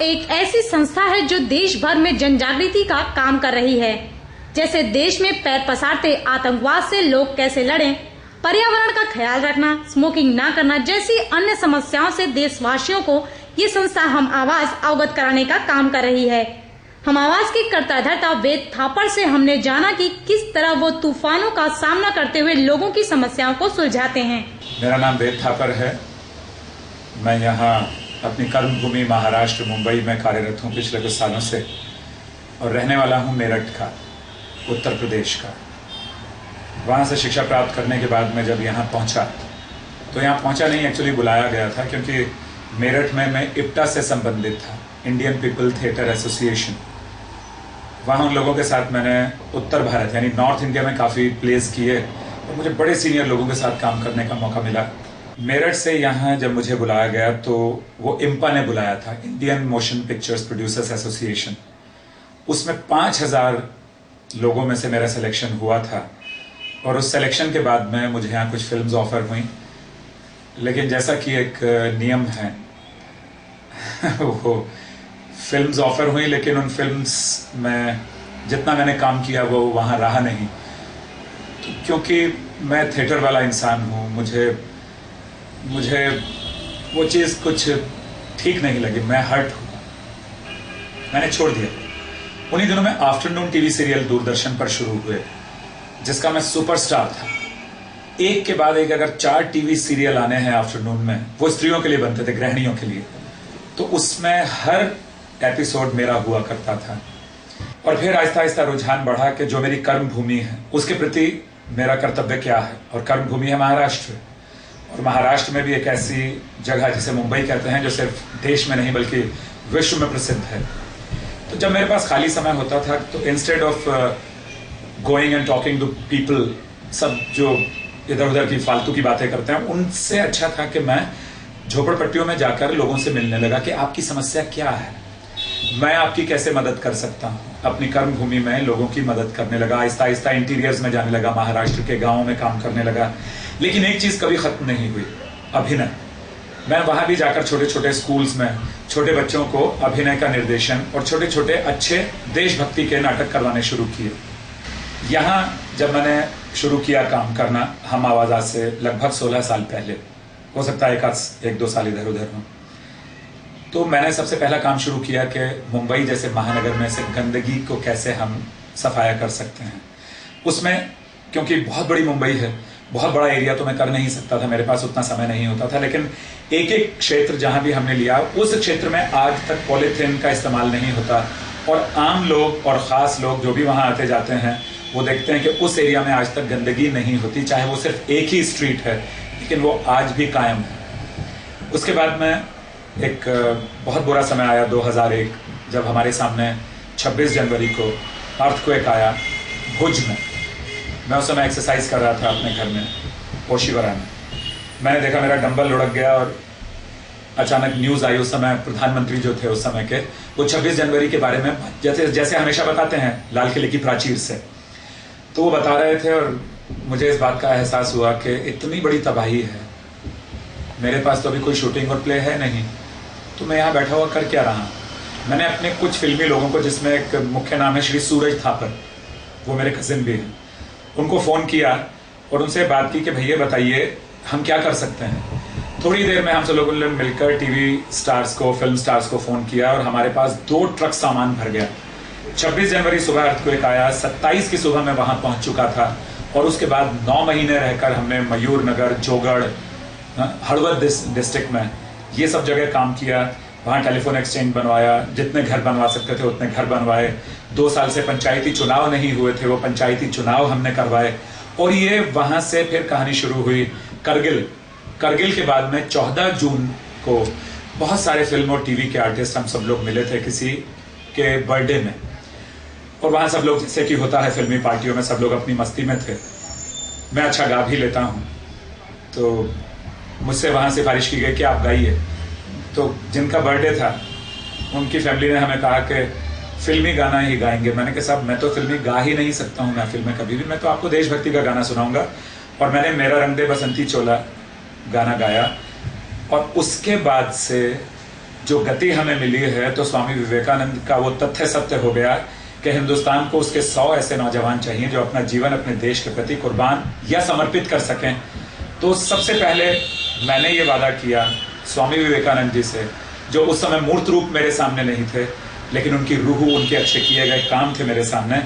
एक ऐसी संस्था है जो देश भर में जन जागृति का काम कर रही है। जैसे देश में पैर पसारते आतंकवाद से लोग कैसे लड़ें, पर्यावरण का ख्याल रखना, स्मोकिंग ना करना जैसी अन्य समस्याओं से देशवासियों को ये संस्था हम आवाज अवगत कराने का काम कर रही है। हम आवाज के कर्ता धर्ता वेद थापर से हमने जाना कि किस तरह वो तूफानों का सामना करते हुए लोगों की समस्याओं को सुलझाते हैं। मेरा नाम वेद थापर है। मैं यहाँ अपनी कर्मभूमि महाराष्ट्र मुंबई में कार्यरत हूँ पिछले कुछ सालों से, और रहने वाला हूँ मेरठ का, उत्तर प्रदेश का। वहाँ से शिक्षा प्राप्त करने के बाद मैं जब यहाँ पहुँचा, तो यहाँ पहुँचा नहीं, एक्चुअली बुलाया गया था, क्योंकि मेरठ में मैं इप्टा से संबंधित था, इंडियन पीपल थिएटर एसोसिएशन। वहाँ उन लोगों के साथ मैंने उत्तर भारत यानी नॉर्थ इंडिया में काफ़ी प्लेस किए और मुझे बड़े सीनियर लोगों के साथ काम करने का मौका मिला। मेरठ से यहाँ जब मुझे बुलाया गया तो वो इम्पा ने बुलाया था, Indian motion pictures producers association. उसमें 5000 लोगों में से मेरा सिलेक्शन हुआ था, और उस सिलेक्शन के बाद में मुझे यहाँ कुछ फिल्म्स ऑफर हुई। लेकिन जैसा कि एक नियम है वो फिल्म्स ऑफर हुई, लेकिन उन फिल्म्स में जितना मैंने काम किया वो वहाँ रहा नहीं। तो क्योंकि मैं थिएटर वाला इंसान हूँ, मुझे वो चीज़ कुछ ठीक नहीं लगी, मैं हर्ट हुआ, मैंने छोड़ दिया। उन्हीं दिनों में आफ्टरनून टीवी सीरियल दूरदर्शन पर शुरू हुए, जिसका मैं सुपरस्टार था। एक के बाद एक अगर 4 टीवी सीरियल आने हैं आफ्टरनून में, वो स्त्रियों के लिए बनते थे, गृहिणियों के लिए, तो उसमें हर एपिसोड मेरा हुआ करता था। और फिर आहिस्ता आहिस्ता रुझान बढ़ा कि जो मेरी कर्म भूमि है उसके प्रति मेरा कर्तव्य क्या है, और कर्म भूमि है महाराष्ट्र। और महाराष्ट्र में भी एक ऐसी जगह जिसे मुंबई कहते हैं, जो सिर्फ देश में नहीं बल्कि विश्व में प्रसिद्ध है। तो जब मेरे पास खाली समय होता था, तो instead of going and talking to people, सब जो इधर उधर की फालतू की बातें करते हैं, उनसे अच्छा था कि मैं झोपड़पट्टियों में जाकर लोगों से मिलने लगा कि आपकी समस्या क्या है, मैं आपकी कैसे मदद कर सकता हूँ। अपनी कर्म भूमि में लोगों की मदद करने लगा, आहिस्ता आहिस्ता इंटीरियर्स में जाने लगा, महाराष्ट्र के गाँवों में काम करने लगा। लेकिन एक चीज़ कभी खत्म नहीं हुई, अभिनय। मैं वहाँ भी जाकर छोटे छोटे स्कूल्स में छोटे बच्चों को अभिनय का निर्देशन और छोटे छोटे अच्छे देशभक्ति के नाटक करवाने शुरू किए। यहाँ जब मैंने शुरू किया काम करना, हम आवाज़ आज से लगभग 16 साल पहले, हो सकता है 1-2 साल इधर उधर हो, तो मैंने सबसे पहला काम शुरू किया कि मुंबई जैसे महानगर में से गंदगी को कैसे हम सफाया कर सकते हैं। उसमें क्योंकि बहुत बड़ी मुंबई है, बहुत बड़ा एरिया तो मैं कर नहीं सकता था, मेरे पास उतना समय नहीं होता था। लेकिन एक एक क्षेत्र जहाँ भी हमने लिया, उस क्षेत्र में आज तक पॉलीथीन का इस्तेमाल नहीं होता, और आम लोग और ख़ास लोग जो भी वहाँ आते जाते हैं वो देखते हैं कि उस एरिया में आज तक गंदगी नहीं होती, चाहे वो सिर्फ एक ही स्ट्रीट है, लेकिन वो आज भी कायम है। उसके बाद में एक बहुत बुरा समय आया 2001, जब हमारे सामने 26 जनवरी को अर्थक्वेक आया भुज में। मैं उस समय एक्सरसाइज कर रहा था अपने घर में ओशिवरा में। मैंने देखा मेरा डंबल लुढ़क गया, और अचानक न्यूज़ आई। उस समय प्रधानमंत्री जो थे उस समय के, वो 26 जनवरी के बारे में जैसे हमेशा बताते हैं लाल किले की प्राचीर से, तो वो बता रहे थे। और मुझे इस बात का एहसास हुआ कि इतनी बड़ी तबाही है, मेरे पास तो अभी कोई शूटिंग और प्ले है नहीं, तो मैं यहाँ बैठा हुआ कर क्या रहा। मैंने अपने कुछ फिल्मी लोगों को, जिसमें एक मुख्य नाम है श्री सूरज थापर, वो मेरे कजिन भी हैं, उनको फ़ोन किया और उनसे बात की कि भैया बताइए हम क्या कर सकते हैं। थोड़ी देर में हम सब लोगों ने मिलकर टीवी स्टार्स को, फिल्म स्टार्स को फ़ोन किया, और हमारे पास 2 ट्रक सामान भर गया। 26 जनवरी सुबह अर्थक्वेक आया, 27 की सुबह मैं वहाँ पहुँच चुका था, और उसके बाद 9 महीने रहकर हमने मयूर नगर, जोगढ़, हड़वद डिस्ट्रिक्ट में ये सब जगह काम किया। वहाँ टेलीफोन एक्सचेंज बनवाया, जितने घर बनवा सकते थे उतने घर बनवाए। 2 साल से पंचायती चुनाव नहीं हुए थे, वो पंचायती चुनाव हमने करवाए। और ये वहाँ से फिर कहानी शुरू हुई करगिल के बाद में 14 जून को बहुत सारे फिल्म और टीवी के आर्टिस्ट हम सब लोग मिले थे किसी के बर्थडे में, और वहाँ सब लोग, जैसे कि होता है फिल्मी पार्टियों में, सब लोग अपनी मस्ती में थे। मैं अच्छा गा भी लेता हूँ, तो मुझसे वहाँ सिफारिश की गई कि आप गाइए। तो जिनका बर्थडे था उनकी फैमिली ने हमें कहा कि फिल्मी गाना ही गाएंगे। मैंने कहा साहब मैं तो फिल्मी गा ही नहीं सकता हूँ महफिल में कभी भी, मैं तो आपको देशभक्ति का गाना सुनाऊंगा। और मैंने मेरा रंग दे बसंती चोला गाना गाया, और उसके बाद से जो गति हमें मिली है, तो स्वामी विवेकानंद का वो तथ्य सत्य हो गया कि हिंदुस्तान को उसके 100 ऐसे नौजवान चाहिए जो अपना जीवन अपने देश के प्रति कुर्बान या समर्पित कर सकें। तो सबसे पहले मैंने ये वादा किया स्वामी विवेकानंद जी से, जो उस समय मूर्त रूप मेरे सामने नहीं थे, लेकिन उनकी रूह, उनके अच्छे किए गए काम थे मेरे सामने,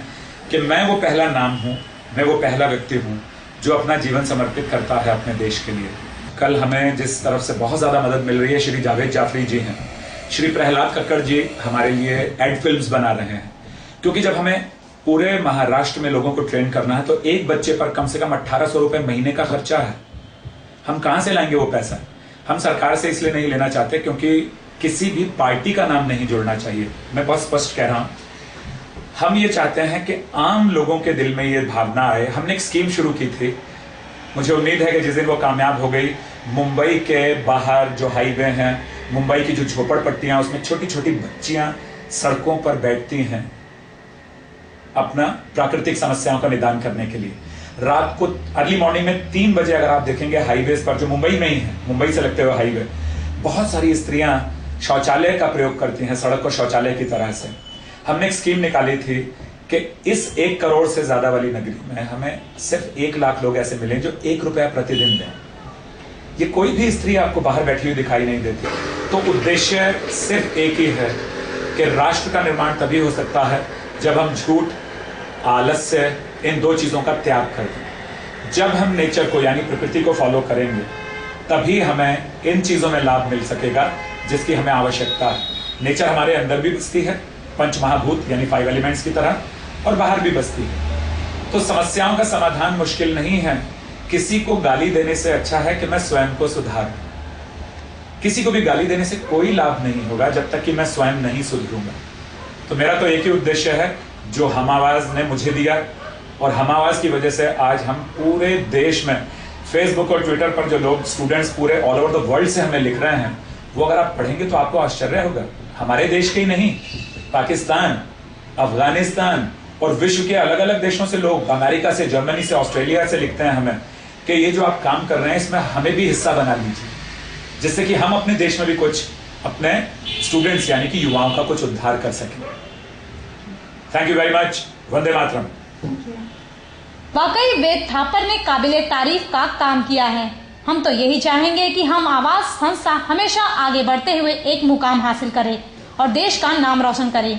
कि मैं वो पहला नाम हूं, मैं वो पहला व्यक्ति हूं जो अपना जीवन समर्पित करता है अपने देश के लिए। कल हमें जिस तरफ से बहुत ज्यादा मदद मिल रही है, श्री जावेद जाफरी जी हैं, श्री प्रहलाद कक्कड़ जी हमारे लिए एड फिल्म्स बना रहे हैं, क्योंकि जब हमें पूरे महाराष्ट्र में लोगों को ट्रेन करना है तो एक बच्चे पर कम से कम 1800 रुपए महीने का खर्चा है। हम कहां से लाएंगे वो पैसा? हम सरकार से इसलिए नहीं लेना चाहते क्योंकि किसी भी पार्टी का नाम नहीं जोड़ना चाहिए। मैं बहुत स्पष्ट कह रहा हूं, हम ये चाहते हैं कि आम लोगों के दिल में ये भावना आए। हमने एक स्कीम शुरू की थी, मुझे उम्मीद है कि जिस दिन वो कामयाब हो गई, मुंबई के बाहर जो हाईवे हैं, मुंबई की जो झोपड़पट्टियां, उसमें छोटी छोटी बच्चियां सड़कों पर बैठती हैं अपना प्राकृतिक समस्याओं का निदान करने के लिए। रात को अर्ली मॉर्निंग में 3 बजे अगर आप देखेंगे हाईवे पर, जो मुंबई में ही है, मुंबई से लगते हुए हाईवे, बहुत सारी स्त्रियां शौचालय का प्रयोग करती हैं सड़क को शौचालय की तरह से। हमने एक स्कीम निकाली थी कि इस 1 करोड़ से ज्यादा वाली नगरी में हमें सिर्फ 1 लाख लोग ऐसे मिले जो 1 रुपया प्रतिदिन दें। ये कोई भी स्त्री आपको बाहर बैठी हुई दिखाई नहीं देती। तो उद्देश्य सिर्फ एक ही है कि राष्ट्र का निर्माण तभी हो सकता है जब हम झूठ, आलस्य, इन 2 चीजों का त्याग कर दें। जब हम नेचर को यानी प्रकृति को फॉलो करेंगे तभी हमें इन चीजों में लाभ मिल सकेगा जिसकी हमें आवश्यकता है। नेचर हमारे अंदर भी बसती है, पंच महाभूत यानी 5 एलिमेंट्स की तरह, और बाहर भी बसती है। तो समस्याओं का समाधान मुश्किल नहीं है। किसी को गाली देने से अच्छा है कि मैं स्वयं को सुधारूं। किसी को भी गाली देने से कोई लाभ नहीं होगा जब तक कि मैं स्वयं नहीं सुधरूंगा। तो मेरा तो एक ही उद्देश्य है जो हम आवाज ने मुझे दिया, और हम आवाज की वजह से आज हम पूरे देश में फेसबुक और ट्विटर पर जो लोग, स्टूडेंट्स पूरे ऑल ओवर द वर्ल्ड से हमें लिख रहे हैं, वो अगर आप पढ़ेंगे तो आपको आश्चर्य होगा। हमारे देश के ही नहीं, पाकिस्तान, अफगानिस्तान और विश्व के अलग अलग देशों से लोग, अमेरिका से, जर्मनी से, ऑस्ट्रेलिया से लिखते हैं हमें कि ये जो आप काम कर रहे हैं इसमें हमें भी हिस्सा बना लीजिए, जिससे कि हम अपने देश में भी कुछ अपने स्टूडेंट्स यानी कि युवाओं का कुछ उद्धार कर सकें। Thank you very much. Vande Mataram. वाकई वेद थापर ने काबिले तारीफ का काम किया है। हम तो यही चाहेंगे कि हम आवाज संस्था हमेशा आगे बढ़ते हुए एक मुकाम हासिल करे और देश का नाम रोशन करे।